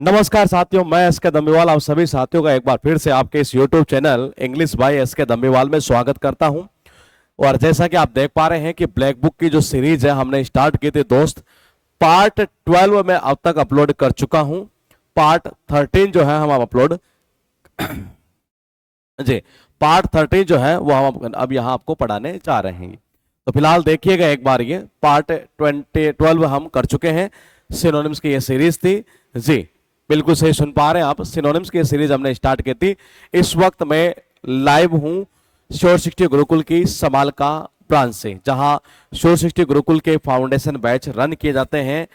नमस्कार साथियों, मैं एस के दम्बीवाल आप सभी साथियों का एक बार फिर से आपके इस YouTube channel English by S के दम्बीवाल में स्वागत करता हूं। और जैसा कि आप देख पा रहे हैं कि ब्लैक बुक की जो सीरीज है हमने स्टार्ट की थी दोस्त, पार्ट 12 में अब तक अपलोड कर चुका हूं। पार्ट 13 जो है हम अपलोड जी पार्ट 13 जो है वो हम अब यहाँ आपको पढ़ाने जा रहे हैं। तो फिलहाल देखिएगा एक बार, ये पार्ट 12 हम कर चुके हैं। सिनोनिम्स की ये सीरीज थी जी, बिल्कुल सही सुन पा रहे हैं आप। सिनोनिम्स की सीरीज हमने स्टार्ट की थी। इस वक्त मैं लाइव हूं श्योर 60 गुरुकुल की समाल का ब्रांच से, जहां श्योर 60 गुरुकुल के फाउंडेशन बैच रन किए जाते हैं।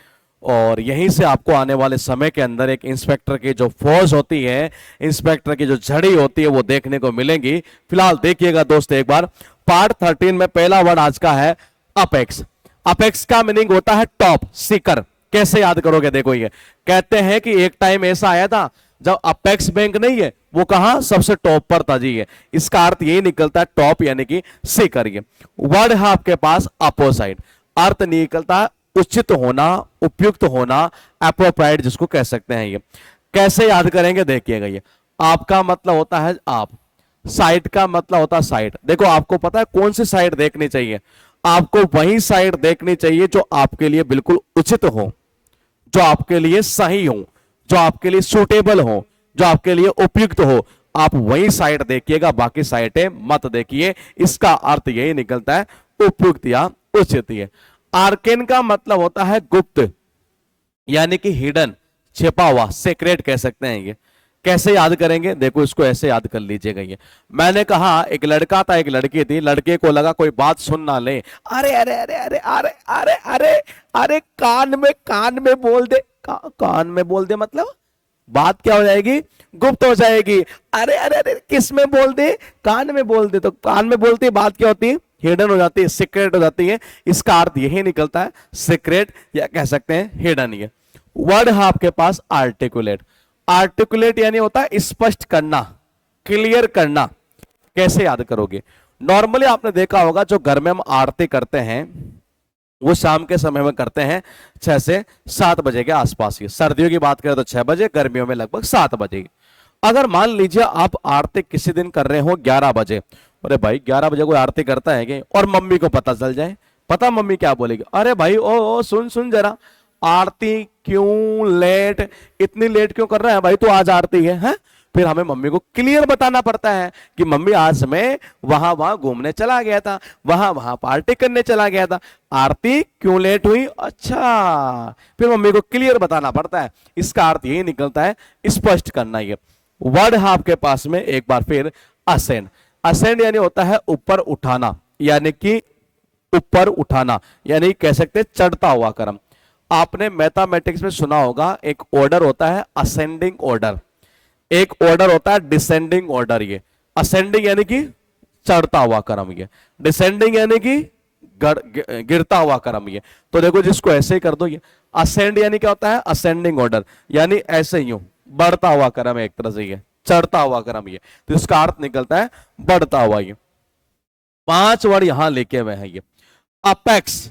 और यहीं से आपको आने वाले समय के अंदर एक इंस्पेक्टर की जो फौज होती है, इंस्पेक्टर की जो झड़ी होती है, वो देखने को मिलेंगी। फिलहाल देखिएगा दोस्त एक बार, पार्ट 13 में पहला वर्ड आज का है अपेक्स। अपेक्स का मीनिंग होता है टॉप, सीकर। कैसे याद करोगे? देखो, ये कहते हैं कि एक टाइम ऐसा आया था जब अपेक्स बैंक नहीं है वो कहां सबसे टॉप पर था जी। है इसका अर्थ यही निकलता है टॉप यानी कि सीकर। ये वर्ड है आपके पास अपोसाइड, अर्थ निकलता है उचित होना, उपयुक्त होना, एप्रोप्रिएट जिसको कह सकते हैं। ये कैसे याद करेंगे देखिएगा। ये आपका मतलब होता है आप, साइड का मतलब होता है साइड। देखो आपको पता है कौन सी साइड देखनी चाहिए, आपको वही साइड देखनी चाहिए जो आपके लिए बिल्कुल उचित हो, जो आपके लिए सही हो, जो आपके लिए सूटेबल हो, जो आपके लिए उपयुक्त हो। आप वही साइड देखिएगा, बाकी साइडें मत देखिए। इसका अर्थ यही निकलता है उपयुक्त या उचित। है आर्केन का मतलब होता है गुप्त यानी कि हिडन, छिपा हुआ, सीक्रेट कह सकते हैं। ये कैसे याद करेंगे? देखो इसको ऐसे याद कर लीजिएगा। ये मैंने कहा एक लड़का था, एक लड़की थी। लड़के को लगा कोई बात सुन ना ले, अरे अरे अरे अरे अरे अरे अरे अरे कान में बोल दे। कान में बोल दे मतलब बात क्या हो जाएगी? गुप्त हो जाएगी। अरे अरे अरे किस में बोल दे? कान में बोल दे। तो कान में बोलते बात क्या होती है? हिडन हो जाती है, सीक्रेट हो जाती है। इसका अर्थ यही निकलता है सीक्रेट, या कह सकते हैं हिडन। ये वर्ड है आपके पास आर्टिकुलेट। आर्टिकुलेट यानी होता है स्पष्ट करना, क्लियर करना। कैसे याद करोगे? नॉर्मली आपने देखा होगा जो घर में हम आरती करते हैं वो शाम के समय में करते हैं 6 से 7 बजे के आसपास। की सर्दियों की बात करें तो 6 बजे, गर्मियों में लगभग 7 बजे। अगर मान लीजिए आप आरती किसी दिन कर रहे हो 11 बजे, अरे भाई 11 बजे कोई आरती करता है क्या? और मम्मी को पता चल जाए, पता मम्मी क्या बोलेगी? अरे भाई ओ सुन सुन जरा, आरती क्यों लेट, इतनी लेट क्यों कर रहा है भाई तू? आज आरती है? फिर हमें मम्मी को क्लियर बताना पड़ता है कि मम्मी आज मैं वहां घूमने चला गया था, वहां पार्टी करने चला गया था, आरती क्यों लेट हुई? अच्छा, फिर मम्मी को क्लियर बताना पड़ता है। इसका अर्थ यही निकलता है स्पष्ट करना। ये वर्ड है आपके पास में एक बार फिर असेंड। असेंड यानी होता है ऊपर उठाना, यानी कि ऊपर उठाना, यानी कह सकते हैं चढ़ता हुआ क्रम। आपने मैथमेटिक्स में सुना होगा एक ऑर्डर होता है असेंडिंग ऑर्डर, एक ऑर्डर होता है डिसेंडिंग ऑर्डर। ये असेंडिंग यानी कि चढ़ता हुआ क्रम, ये डिसेंडिंग यानी कि गिरता हुआ क्रम। ये तो देखो जिसको ऐसे ही कर दो, ये असेंड यानी क्या होता है? असेंडिंग ऑर्डर यानी ऐसे ही बढ़ता हुआ क्रम है एक तरह से, ये चढ़ता हुआ क्रम। ये तो इसका अर्थ निकलता है बढ़ता हुआ। ये 5 वर्ड यहां लेके हुए हैं। ये अपेक्स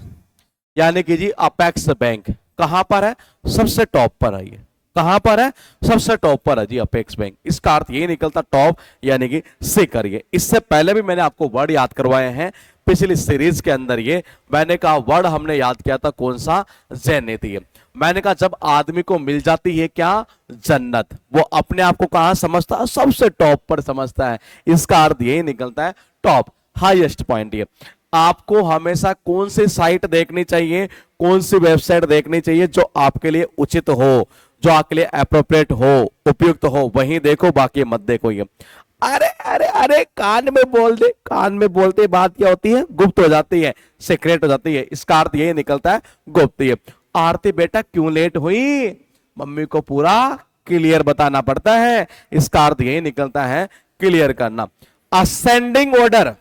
यानी कि जी अपेक्स बैंक कहां पर है? सबसे टॉप पर है। ये कहां पर है? सबसे टॉप पर है जी अपेक्स बैंक। इसका अर्थ ये निकलता टॉप यानी कि सीकर। ये इससे पहले भी मैंने आपको वर्ड याद करवाए हैं पिछली सीरीज के अंदर। ये मैंने कहा वर्ड हमने याद किया था कौन सा? जन्नत। ये मैंने कहा जब आदमी को मिल जाती है क्या? जन्नत, वो अपने आप को कहां समझता है? सबसे टॉप पर समझता है। इसका अर्थ यही निकलता है टॉप, हाईएस्ट पॉइंट। ये आपको हमेशा कौन सी साइट देखनी चाहिए, कौन सी वेबसाइट देखनी चाहिए जो आपके लिए उचित हो, जो आपके लिए एप्रोप्रिएट हो, उपयुक्त हो, वहीं देखो, बाकी मत देखो। ये अरे अरे अरे कान में बोल दे, कान में बोलते बात क्या होती है? गुप्त हो जाती है, सीक्रेट हो जाती है। इसका अर्थ यही निकलता है गुप्त। ये आरती बेटा क्यों लेट हुई? मम्मी को पूरा क्लियर बताना पड़ता है। इसका अर्थ यही निकलता है क्लियर करना। असेंडिंग ऑर्डर,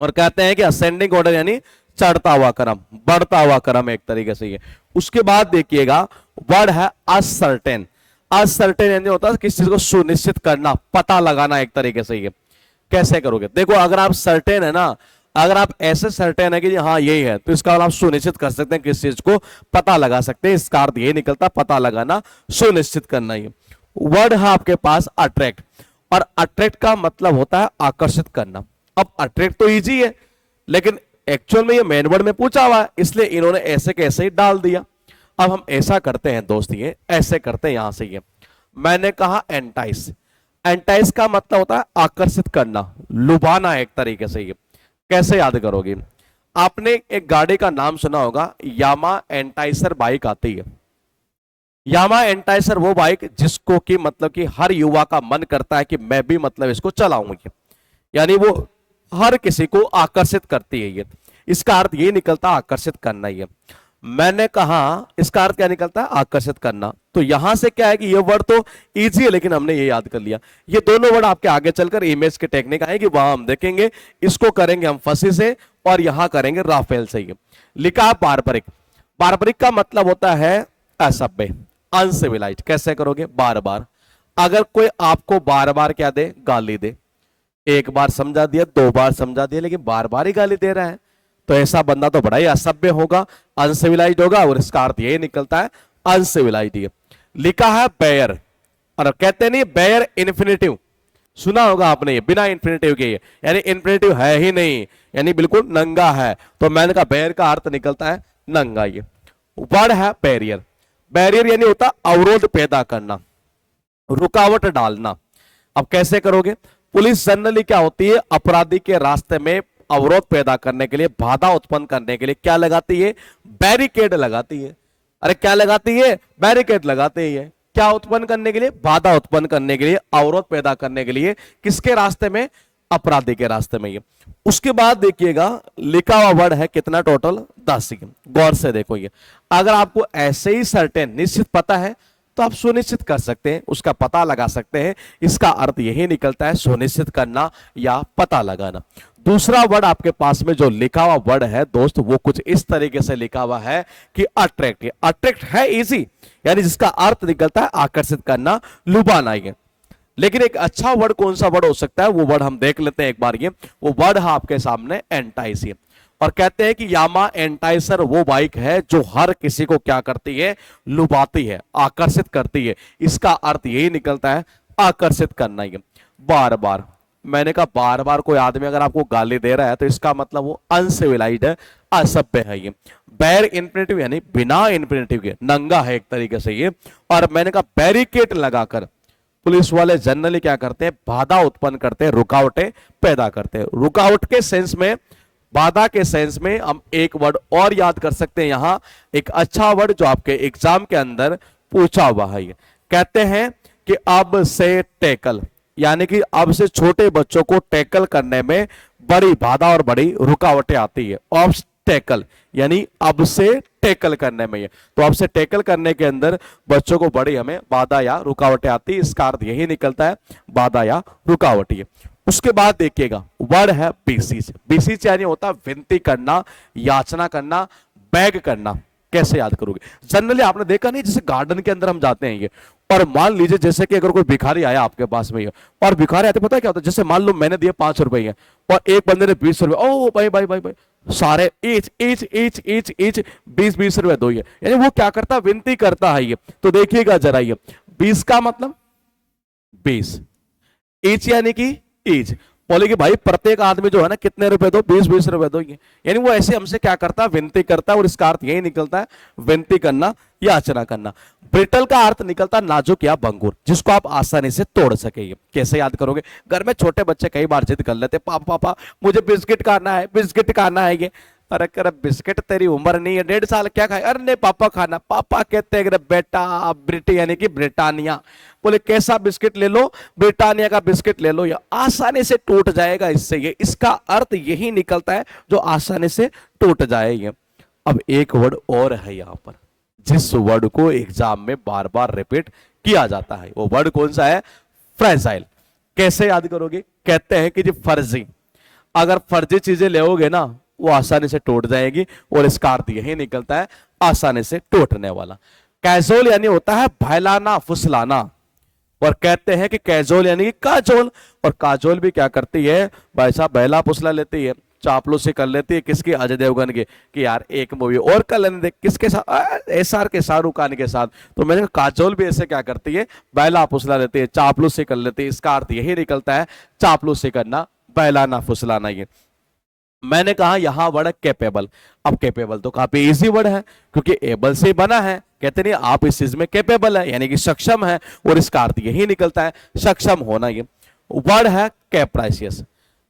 और कहते हैं कि असेंडिंग ऑर्डर यानी चढ़ता हुआ क्रम, बढ़ता हुआ क्रम एक तरीके से। ये उसके बाद देखिएगा वर्ड है असर्टेन। असर्टेन यानी होता है किसी चीज को सुनिश्चित करना, पता लगाना एक तरीके से। ये कैसे करोगे? देखो अगर आप सर्टेन है ना, अगर आप ऐसे सर्टेन है कि हाँ यही है, तो इसका आप सुनिश्चित कर सकते हैं, किस चीज को पता लगा सकते हैं। इसका अर्थ ये निकलता है पता लगाना, सुनिश्चित करना। ये वर्ड है आपके पास अट्रैक्ट, और अट्रैक्ट का मतलब होता है आकर्षित करना। अब अट्रैक्ट तो इजी है, लेकिन एक्चुअल में ये मेन वर्ड में पूछा हुआ है, इसलिए इन्होंने ऐसे कैसे ही डाल दिया। अब हम ऐसा करते हैं दोस्त, ये ऐसे करते हैं, यहां से ये मैंने कहा एंटाइस। एंटाइस का मतलब होता है आकर्षित करना, लुभाना एक तरीके से। ये कैसे याद करोगे? आपने एक गाड़ी का नाम सुना होगा, यामा एंटाइसर बाइक आती है। यामा एंटाइसर वो बाइक जिसको कि मतलब कि हर युवा का मन करता है कि मैं भी मतलब इसको चलाऊंगी, यानी वो हर किसी को आकर्षित करती है। ये इसका अर्थ ये निकलता है आकर्षित करना। ये मैंने कहा इसका अर्थ क्या निकलता है? आकर्षित करना। तो यहां से क्या है कि ये वर्ड तो इजी है, लेकिन हमने ये याद कर लिया। ये दोनों वर्ड आपके आगे चलकर इमेज के टेक्निक आएगी, वहां हम देखेंगे। इसको करेंगे हम फंसी से, और यहां करेंगे राफेल से। ये लिखा बारबरिक। बारबरिक का मतलब होता है असभ्य, अनसिविलाइज्ड। कैसे करोगे? बार बार। अगर कोई आपको बार बार क्या दे? गाली दे। एक बार समझा दिया, दो बार समझा दिया, लेकिन बार बार ही गाली दे रहा है, तो ऐसा बंदा तो बड़ा ही असभ्य होगा, अनसिविलाइज्ड होगा, और इसका अर्थ यही निकलता है अनसिविलाइज्ड। लिखा है बेयर, और कहते नहीं बेयर इन्फिनेटिव, सुना होगा आपने, ये बिना इन्फिनेटिव के, यानी इन्फिनेटिव है ही नहीं, यानी बिल्कुल नंगा है। तो मैंने कहा बेयर का अर्थ निकलता है नंगा। ये वर्ड है बैरियर। बैरियर यानी होता अवरोध पैदा करना, रुकावट डालना। अब कैसे करोगे? पुलिस जनरली क्या होती है? अपराधी के रास्ते में अवरोध पैदा करने के लिए, बाधा उत्पन्न करने के लिए क्या लगाती है? बैरिकेड लगाती है। अरे क्या लगाती है? बैरिकेड लगाती है। क्या उत्पन्न करने के लिए? बाधा उत्पन्न करने के लिए, अवरोध पैदा करने के लिए। किसके रास्ते में? अपराधी के रास्ते में। ये उसके बाद देखिएगा लिखा हुआ वर्ड है कितना? टोटल 10। गौर से देखो, ये अगर आपको ऐसे ही सर्टेन निश्चित पता है तो आप सुनिश्चित कर सकते हैं, उसका पता लगा सकते हैं। इसका अर्थ यही निकलता है सुनिश्चित करना या पता लगाना। दूसरा वर्ड आपके पास में जो लिखा हुआ वर्ड है दोस्त, वो कुछ इस तरीके से लिखा हुआ है कि अट्रैक्ट। अट्रैक्ट है इजी, यानी जिसका अर्थ निकलता है आकर्षित करना, लुभाना। ये लेकिन एक अच्छा वर्ड कौन सा वर्ड हो सकता है? वो वर्ड हम देख लेते हैं एक बार। ये वो वर्ड है आपके सामने एंटाइस। और कहते हैं कि यामा एंटाइसर वो बाइक है जो हर किसी को क्या करती है? लुभाती है, आकर्षित करती है। इसका अर्थ यही निकलता है आकर्षित करना। ये बार बार, मैंने कहा बार बार कोई आदमी अगर आपको गाली दे रहा है तो इसका मतलब वो अनसिविलाइज्ड है, असभ्य है। ये बैर इन्फिनेटिव यानी बिना इन्फिनेटिव के, नंगा है एक तरीके से ये। और मैंने कहा बैरिकेड लगाकर पुलिस वाले जनरली क्या करते हैं? बाधा उत्पन्न करते हैं, रुकावटें पैदा करते हैं। रुकावट के सेंस में, बाधा के सेंस में हम एक वर्ड और याद कर सकते हैं। यहां एक अच्छा वर्ड जो आपके एग्जाम के अंदर पूछा हुआ है, ये कहते हैं कि अब से टैकल, यानी कि अब से छोटे बच्चों को टैकल करने में बड़ी बाधा और बड़ी रुकावटें आती है। ऑब्स्टेकल यानी अब से टैकल करने में। तो अब से टैकल करने के अंदर बच्चों को बड़ी हमें बाधा या रुकावटें आती है। इसका अर्थ यही निकलता है बाधा या रुकावट। उसके बाद देखिएगा वर्ड है बेसिस। बेसिस यानी होता है विनती करना, याचना करना, बैग करना। कैसे याद करोगे? जनरली आपने देखा नहीं, जैसे गार्डन के अंदर हम जाते हैं ये, और मान लीजिए जैसे कि अगर कोई भिखारी आया आपके पास में, ये और भिखारी आते पता है क्या होता है? जैसे मान लो मैंने दिए 5 रुपए और एक बंदे ने 20 रुपए, ओ भाई भाई भाई भाई, सारे each each each each each 20-20 रुपए दो। ये यानी वो क्या करता है? विनती करता है। ये तो देखिएगा जरा, ये 20 का मतलब 20, ईच यानी कि ईच, बोले कि भाई प्रत्येक आदमी जो है ना कितने रुपए दो? 20-20 रुपए दो। ये यानी वो ऐसे हमसे क्या करता है? विनती करता है। और इसका अर्थ यही निकलता है विनती करना, याचना करना। ब्रिटल का अर्थ निकलता है नाजुक या भंगुर, जिसको आप आसानी से तोड़ सके। ये कैसे याद करोगे? घर में छोटे बच्चे कई बार जिद कर लेते, पापा पापा मुझे बिस्किट खाना है, बिस्किट खाना है। ये अरे कर बिस्किट, तेरी उम्र नहीं है, 1.5 साल, क्या खाए? अरे नहीं पापा खाना। पापा कहते हैं बेटा ब्रिटी यानी कि ब्रिटानिया, बोले कैसा बिस्किट ले लो? ब्रिटानिया का बिस्किट ले लो, या आसानी से टूट जाएगा इससे। ये इसका अर्थ यही निकलता है जो आसानी से टूट जाए। ये अब एक वर्ड और है यहां पर, जिस वर्ड को एग्जाम में बार बार रिपीट किया जाता है, वो वर्ड कौन सा है? फ्रेजाइल। कैसे याद करोगे? कहते हैं कि जी फर्जी, अगर फर्जी चीजें लेओगे ना वो आसानी से टूट जाएगी। और इसका अर्थ यही निकलता है आसानी से टूटने वाला। कैजुअल यानी होता है बहलाना, फुसलाना। और कहते हैं कि कैजुअल यानी कि काजोल, और काजोल भी क्या करती है? भाई साहब बहला फुसला लेती है। चापलूसी कर लेती है किसकी, अजय देवगन की, कि यार एक मूवी और कर लेने दे, किसके साथ, एसआर के, शाहरुख खान के साथ। तो मैंने कहा काजोल भी ऐसे क्या करती है, बहला फुसला देती है, चापलूसी कर लेती है, इसका अर्थ यही निकलता है चापलूसी करना, बहलाना फुसलाना। ये मैंने कहा यहां वर्ड कैपेबल। अब कैपेबल तो काफी इजी वर्ड है क्योंकि एबल से बना है, कहते नहीं आप इस चीज में कैपेबल है यानी कि सक्षम है, और इसका अर्थ यही निकलता है सक्षम होना। ये वर्ड है कैप्राइसियस।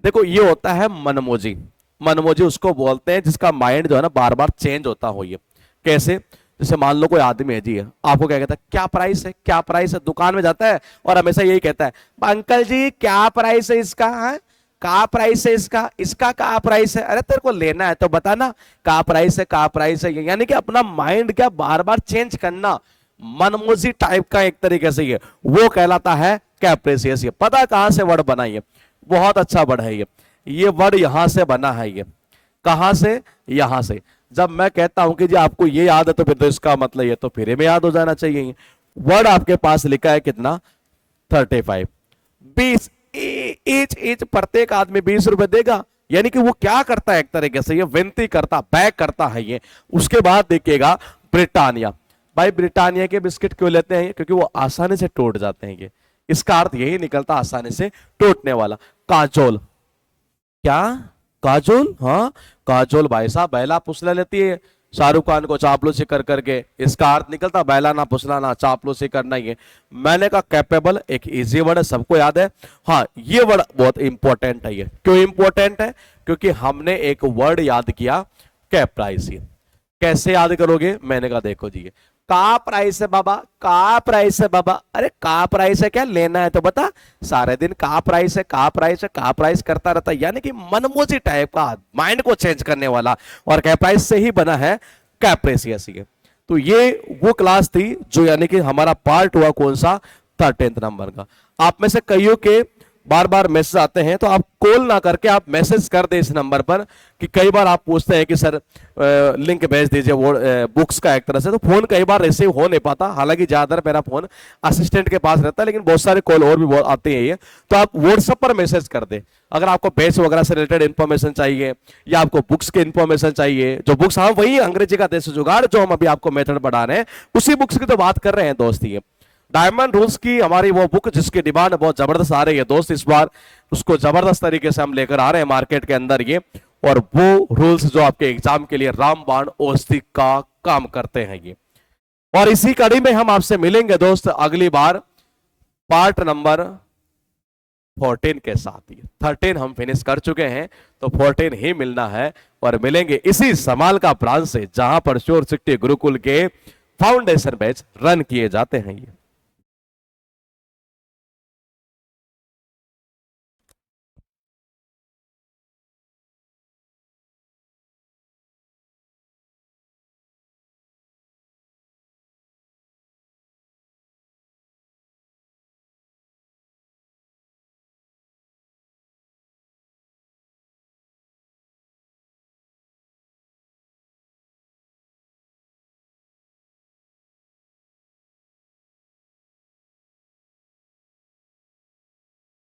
देखो ये होता है मनमोजी। मनमोजी उसको बोलते हैं जिसका माइंड जो है ना बार बार चेंज होता हो। ये कैसे, जैसे मान लो कोई आदमी है जी, है आपको क्या कहता है, क्या प्राइस है, क्या प्राइस है, दुकान में जाता है और हमेशा यही कहता है, अंकल जी क्या प्राइस है इसका, है का प्राइस है इसका, इसका का प्राइस है, अरे तेरे को लेना है तो बताना का प्राइस है, का प्राइस है। यानी कि अपना माइंड क्या बार बार चेंज करना, मनमोजी टाइप का एक तरीके से, ये वो कहलाता है कैप्रेसियस। ये पता कहां से वर्ड बना, ये बहुत अच्छा वर्ड है। ये वर्ड यहां से बना है। ये कहां से, यहां से। जब मैं कहता हूं कि जी आपको ये याद है तो फिर तो इसका मतलब ये तो फिर में याद हो जाना चाहिए। वर्ड आपके पास लिखा है कितना, 35, 20, ईच प्रत्येक आदमी 20 रुपए देगा। यानी कि वो क्या करता है, एक तरीके से ये विनती करता, बैक करता है ये। उसके बाद देखिएगा ब्रिटानिया। भाई ब्रिटानिया के बिस्किट क्यों लेते हैं, क्योंकि वो आसानी से टूट जाते हैं। ये इसका अर्थ यही निकलता, आसानी से टूटने वाला। काजोल, क्या काजोल, हाँ काजोल भाई साहब बहला फुसला लेती है शाहरुख खान को चापलूसी कर करके, इसका अर्थ निकलता बहलाना फुसलाना, चापलूसी करना। ये मैंने कहा कैपेबल एक इजी वर्ड है, सबको याद है। हाँ ये वर्ड बहुत इंपॉर्टेंट है। ये क्यों इंपॉर्टेंट है, क्योंकि हमने एक वर्ड याद किया कैप्राइसियस। कैसे याद करोगे, मैंने कहा देखो जी, का प्राइस है बाबा, का प्राइस है बाबा, अरे का प्राइस है क्या, लेना है तो बता। सारे दिन का प्राइस है, का प्राइस है, का प्राइस करता रहता है, यानी कि मनमोजी टाइप का, माइंड को चेंज करने वाला। और कैप्राइस से ही बना है कैप्रेसियस। तो ये वो क्लास थी जो यानी कि हमारा पार्ट हुआ कौन सा, 13th नंबर का। आप में से कईयों के बार बार मैसेज आते हैं, तो आप कॉल ना करके आप मैसेज कर दे इस नंबर पर, कि कई बार आप पूछते हैं कि सर लिंक भेज दीजिए वो बुक्स का, एक तरह से तो फोन कई बार रिसीव हो नहीं पाता। हालांकि ज्यादातर मेरा फोन असिस्टेंट के पास रहता है, लेकिन बहुत सारे कॉल और भी बहुत आते हैं। ये तो आप व्हाट्सएप पर मैसेज कर दे, अगर आपको बैच वगैरह से रिलेटेड इन्फॉर्मेशन चाहिए या आपको बुक्स की इन्फॉर्मेशन चाहिए। जो बुक्स, हाँ वही अंग्रेजी का देश जुगाड़ जो हम अभी आपको मेथड पढ़ा रहे हैं, उसी बुक्स की तो बात कर रहे हैं दोस्त। ये डायमंड रूल्स की हमारी वो बुक जिसकी डिमांड बहुत जबरदस्त आ रही है दोस्त, इस बार उसको जबरदस्त तरीके से हम लेकर आ रहे हैं मार्केट के अंदर। ये और वो रूल्स जो आपके एग्जाम के लिए रामबाण औषधि का काम करते हैं। ये और इसी कड़ी में हम आपसे मिलेंगे दोस्त अगली बार पार्ट नंबर 14 के साथ। 13 हम फिनिश कर चुके हैं, तो 14 ही मिलना है। और मिलेंगे इसी समाल का ब्रांच से, जहां पर श्योर सिटी गुरुकुल के फाउंडेशन बैच रन किए जाते हैं। ये